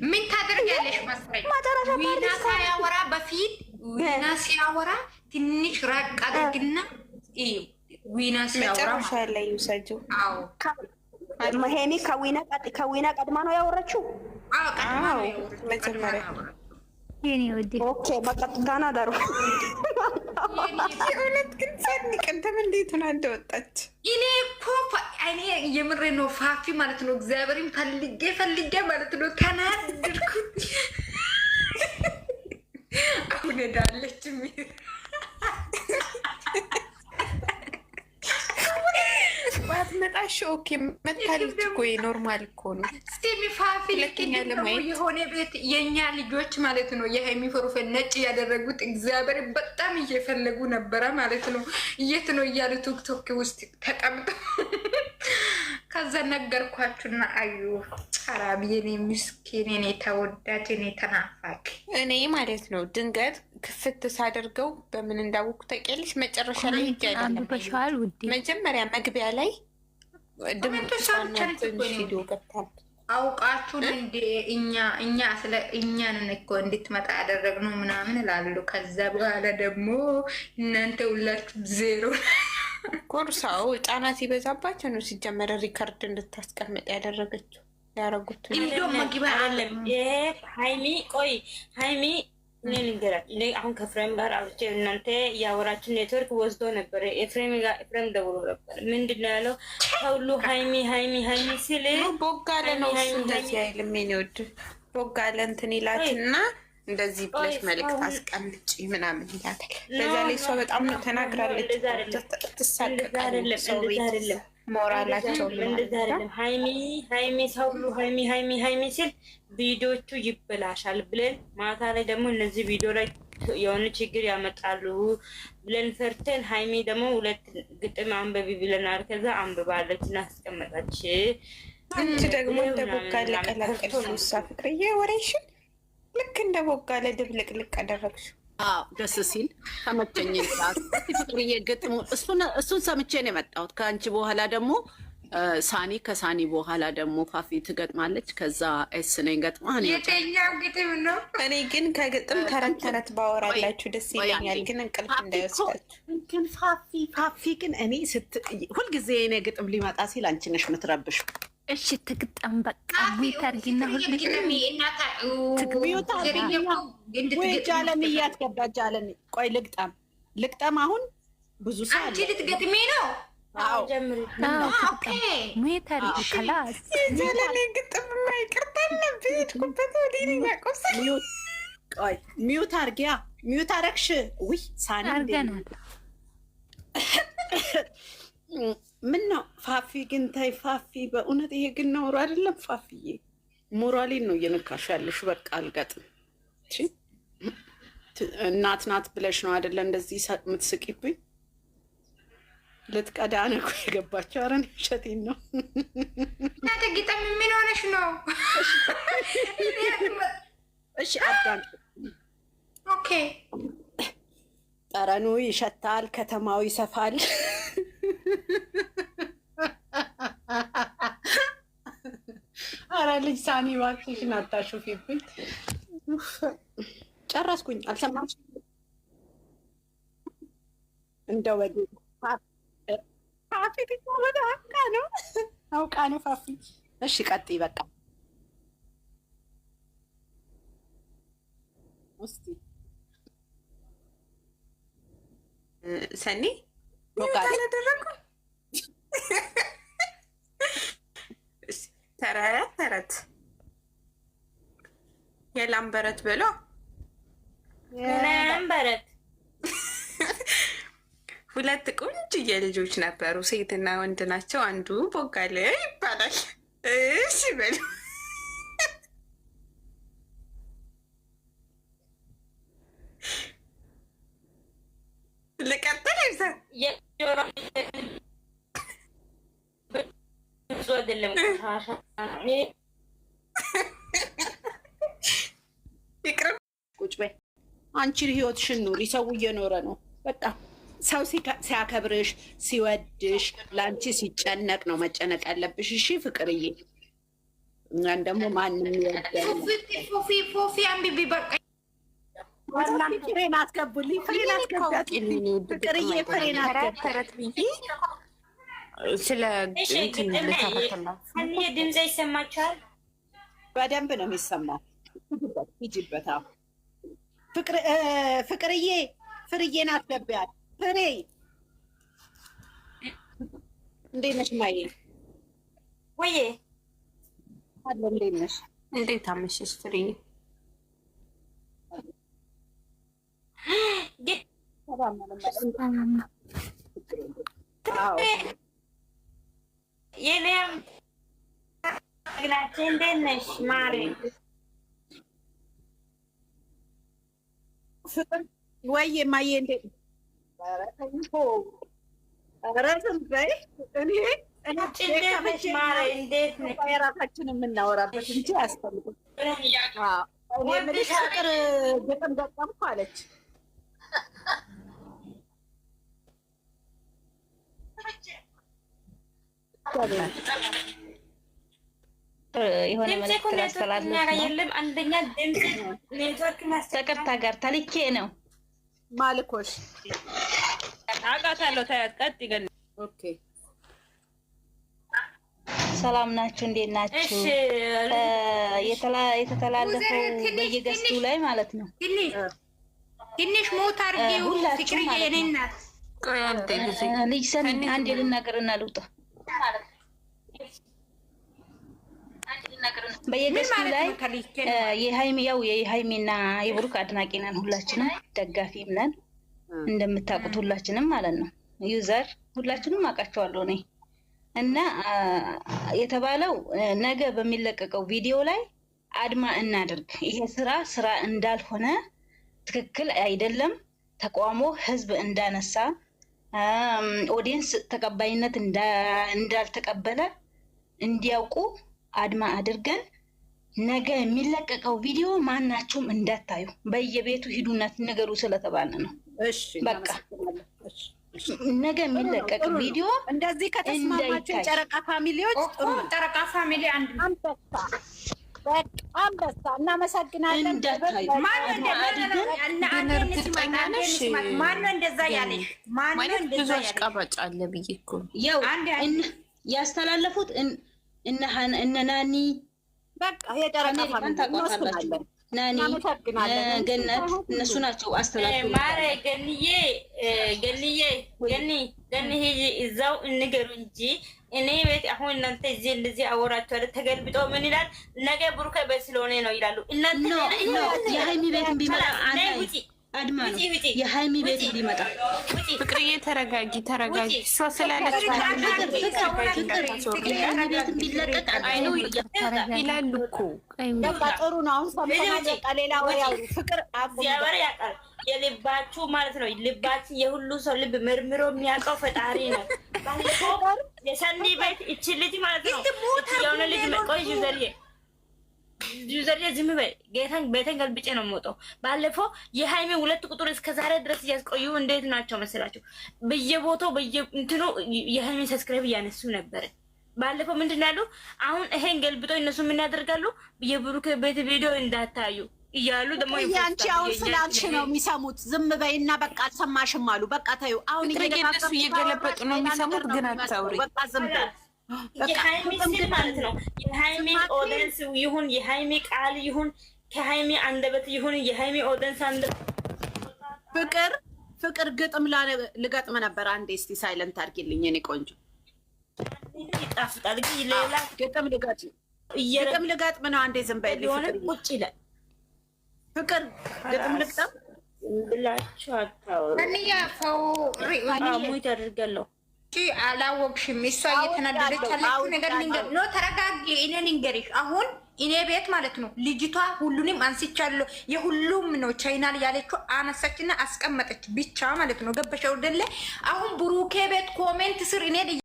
ምን ታደርጊያለሽ መስለኝ? ዊና ሳያወራ በፊት ዊና ሲያወራ ትንሽ ራቅ አድርግና ዊና ሲያወራ ላይ ይውሰጂው። አዎ ሄሚ ከዊና ቀድማ ነው ያወራችው። አዎ ቀድማ ነው ያወራችው መጀመሪያ። ኦኬ መቀጥታና ዳሩ የእውነት ግን ሰኒ ቅድም እንዴት ሆና እንደወጣች እኔ እኮ እኔ የምሬ ነው ፋፊ ማለት ነው። እግዚአብሔርን ፈልጌ ማለት ነው ተናደድኩት። አሁን ሄዳለች ባትመጣሽ ኦኬ፣ መታለች እኮ ኖርማል እኮ ነው። ስቴሚ ፋፊ የሆነ ቤት የእኛ ልጆች ማለት ነው የሃይሚ ፕሮፋይል ነጭ ያደረጉት እግዚአብሔር በጣም እየፈለጉ ነበረ ማለት ነው። የት ነው እያሉ ቲክቶክ ውስጥ ተቀምጠው ከዛ ነገርኳችሁና አዩ ጸራቢ የኔ ምስኪን የኔ ተወዳጅ የኔ ተናፋቂ እኔ ማለት ነው ድንገት ክፍት ሳደርገው በምን እንዳወኩ ታውቂያለሽ? መጨረሻ ላይ ይጃላል መጀመሪያ መግቢያ ላይ ቪዲዮ ገብታል። አውቃችሁን እንደ እኛን እኮ እንድትመጣ ያደረግነው ምናምን እላሉ። ከዛ በኋላ ደግሞ እናንተ ሁላችሁ ዜሮ ኮርሳው ጫናት ይበዛባቸው ነው ሲጀመረ ሪከርድ እንድታስቀምጥ ያደረገችው ያረጉት እንደው መግቢያ አይደለም። ሃይሚ ቆይ ሃይሚ እኔ ልንገራት እኔ አሁን ከፍሬም ጋር አውርቼ እናንተ ያወራችሁ ኔትወርክ ወስዶ ነበር። ኤፍሬም ደውሎ ነበር። ምንድን ነው ያለው? ሁሉ ሃይሚ ሲል ቦጋለ ነው እሱ እንደዚህ አይልም። ምን ይወድ ቦጋለ እንትን ይላትና እንደዚህ ብለሽ መልዕክት አስቀምጪ ምናምን ይላታል። ለዛ ላይ እሷ በጣም ተናግራለች። ትሳቀቃለች። ሰው አይደለም ሞራላቸው እንደዛ አይደለም። ሃይሚ ሰው ሁሉ ሃይሚ ሲል ቪዲዮቹ ይበላሻል ብለን ማታ ላይ ደግሞ እነዚህ ቪዲዮ ላይ የሆነ ችግር ያመጣሉ ብለን ፈርተን ሃይሚ ደግሞ ሁለት ግጥም አንበቢ ብለናል። ከዛ አንብባለች እና አስቀመጠች። አንቺ ደግሞ እንደ ቦጋለ ቀላቀልሽ። እሷ ፍቅርዬ ወሬሽን ልክ እንደ ቦጋለ ድብልቅልቅ አደረግሽ። አዎ ደስ ሲል ተመቸኝ። ፍቅርዬ ግጥሙ እሱን ሰምቼ ነው የመጣሁት። ከአንቺ በኋላ ደግሞ ሳኒ፣ ከሳኒ በኋላ ደግሞ ፋፊ ትገጥማለች። ከዛ ኤስ ነኝ ገጥማ የትኛው ግጥም ነው? እኔ ግን ከግጥም ተረት ባወራላችሁ ደስ ይለኛል፣ ግን እንቅልፍ እንዳይወስዳችሁ። ግን ፋፊ ግን እኔ ሁልጊዜ የኔ ግጥም ሊመጣ ሲል አንቺ ነሽ የምትረብሽ። እሺ ትግጠም በቃ ሚታርጊና ጃለም እያትገባ ጃለም ቆይ ልግጠም አሁን ብዙ ሰው አንቺ ልትገጥሚ ነው? ሚታርጊ ከላስ ጃለም ግጥም ማይቀርታለ ቤትኩበት ቆይ ሚዩት አርጊያ ሚዩት አረግሽ ውይ ሳኒ አርገናል። ምን ነው ፋፊ ግን ታይ ፋፊ በእውነት ይሄ ግን ነውሩ አይደለም። ፋፊዬ ሞራሌን ነው እየነካሽ ያለሽ። በቃ አልገጥም እናት ናት ብለሽ ነው አይደለ እንደዚህ የምትስቂብኝ? ልትቀዳ ነው እኮ የገባቸው። ኧረ እኔ ውሸቴን ነው። እናንተ ግጥም ምን ሆነሽ ነው? እሺ አዳምጪ። ኦኬ ጠረኑ ይሸታል፣ ከተማው ይሰፋል። ኧረ ልጅ ሳኒ እባክሽን አታሹፊብኝ። ጨረስኩኝ። አልሰማሽም? እንደው ፋፊ ወደ አውቃ ነው ፋፊ። እሺ ቀጥይ በቃ እስቲ ሰኒ ቦጋለ ተረት የላምበረት ብሎ የላምበረት ሁለት ቆንጆዬ ልጆች ነበሩ። ሴትና ወንድ ናቸው። አንዱ ቦጋለ ይባላል። እሺ በሉ ልቀጥል አይደለም ይቅርብ። ቁጭ በይ አንቺ ህይወትሽን ኑሪ። ሰው እየኖረ ነው። በቃ ሰው ሲያከብርሽ ሲወድሽ ለአንቺ ሲጨነቅ ነው መጨነቅ ያለብሽ። እሺ ፍቅርዬ እኛን ደግሞ ማንም ይወዳል። ፎፊ አንቢቢ በቃ ፍሬን አስገቡልኝ፣ ፍሬን አስገቡልኝ። ፍቅርዬ ፍሬን አስገቡልኝ ብዬ ስለ ድምፅ ይሰማችኋል? በደንብ ነው የሚሰማው። ሂጂበት። ፍቅርዬ ፍርዬን አስገቢያት። ፍሬ እንዴት ነሽ? ማዬ ወይዬ አለ። እንዴት ነሽ? እንዴት አመሸሽ ፍሬ? የኔም ግናችን እንዴት ነሽ ማሬ? ፍቅር ወይዬ ማዬ እንዴት ኧረ ዝም በይ። የራሳችን የምናወራበት እንጂ አያስፈልግም። እኔ የምልሽ ፍቅር ግጥም ገጠምኩ አለች። የሆነ መልዕክት ላስተላልፍ። አንደኛ ድምፅ ኔትወርክ ተቀጥታ ጋር ተልኬ ነው ማልኮሽ አውቃታለሁ። ቀጥ ይገል። ኦኬ ሰላም ናችሁ? እንዴት ናችሁ? የተተላለፈው በየገስቱ ላይ ማለት ነው። ትንሽ ሞት አድርጌው ፍቅርዬ የኔ እናት ልጅ ሰኒ አንዴ ልናገርና ልውጣ። በየገስቱ ላይ የሃይሚና የብሩክ አድናቂ ነን፣ ሁላችንም ደጋፊም ነን እንደምታውቁት ሁላችንም ማለት ነው። ዩዘር ሁላችንም አውቃቸዋለሁ እኔ እና የተባለው ነገ በሚለቀቀው ቪዲዮ ላይ አድማ እናድርግ። ይሄ ስራ እንዳልሆነ ትክክል አይደለም። ተቃውሞ ህዝብ እንዳነሳ ኦዲየንስ ተቀባይነት እንዳልተቀበለ እንዲያውቁ አድማ አድርገን ነገ የሚለቀቀው ቪዲዮ ማናቸውም እንዳታዩ፣ በየቤቱ ሂዱና ነገሩ ስለተባለ ነው። በቃ ነገ የሚለቀቅ ቪዲዮ እንደዚህ ከተስማማችሁ የጨረቃ ፋሚሊዎች ጥሩ። ጨረቃ ፋሚሊ አንበሳ እናመሰግናለን። እንዳታዩ ማነው እንደዛ ያለሽ? ማነው እንደዛ ያለሽ? ቀባጭ አለ ብዬ እኮ ያው ያስተላለፉት እነ ናኒ በቃ የጨረቃ ፋሚሊ ናኒ ገነት እነሱ ናቸው አስተላልፉ። ማረ ገኒ ሂጂ እዛው እንገሩ እንጂ እኔ ቤት አሁን እናንተ እዚህ እንደዚህ አወራችኋል። ተገልብጦ ምን ይላል? ነገ ብሩክ ቤት ስለሆነ ነው ይላሉ። እናንተ የሃይሚ ቤት ቢመጣ አድማ ነው። የሃይሚ ቤት ቢመጣ ፍቅርዬ ተረጋጊ። እሷ ስላለች የሃይሚ ቤት ቢለቀቅ ይላሉ እኮ በቃ ጥሩ ነው። አሁን ሰምተናል። በቃ ሌላ ወሬ ፍቅር እግዚአብሔር ያውቃል የልባችሁ ማለት ነው። ልባችሁ የሁሉ ሰው ልብ መርምሮ የሚያውቀው ፈጣሪ ነው። ባለፈው የሰኒ ቤት እቺ ልጅ ማለት ነው የሆነ ልጅ ቆይ ዩዘርዬ ዝም በይ። ቤተን ገልብጬ ነው የምወጣው። ባለፈው የሃይሜ 2 ቁጥር እስከዛሬ ድረስ እያስቆዩ እንዴት ናቸው መስላችሁ? በየቦታው በየእንትኑ የሃይሜ ሰብስክራይብ እያነሱ ነበረ። ባለፈው ምንድን ነው ያሉ? አሁን ይሄን ገልብጦ እነሱ ምን ያደርጋሉ? የብሩክ ቤት ቪዲዮ እንዳታዩ እያሉ ደግሞ ያንቺ አሁን ስላልሽ ነው የሚሰሙት። ዝም በይና በቃ አልሰማሽም አሉ። በቃ ታዩ አሁን እየገለበጡ ነው የሚሰሙት፣ ግን አታውሪ። በቃ ዝም በይ። የሃይሚ ስል ማለት ነው የሃይሚ ኦዲየንስ ይሁን የሃይሚ ቃል ይሁን ከሃይሚ አንደበት ይሁን የሃይሚ ኦዲየንስ አንደበት ፍቅር ግጥም ልገጥም ነበር። አንዴ እስቲ ሳይለንት አድርጊልኝ የኔ ቆንጆ። ይጣፍጣል ግን ሌላ ግጥም ልገጥም ነው። አንዴ ዝም በይልኝ ፍቅር። ቁጭ ይላል ፍቅር ግጥም ልግጠም ብላችሁ አታውሩ። ሙት አድርጋለሁ። አላወቅሽም? እሷ እየተናደደች ያለችው ነገር ነው። ተረጋጊ። እኔ ልንገርሽ፣ አሁን እኔ ቤት ማለት ነው ልጅቷ ሁሉንም አንስቻለሁ። የሁሉም ነው ቻይናል ያለችው አነሳችና አስቀመጠች ብቻ ማለት ነው። ገበሻው ደለ አሁን ብሩኬ ቤት ኮሜንት ስር እኔ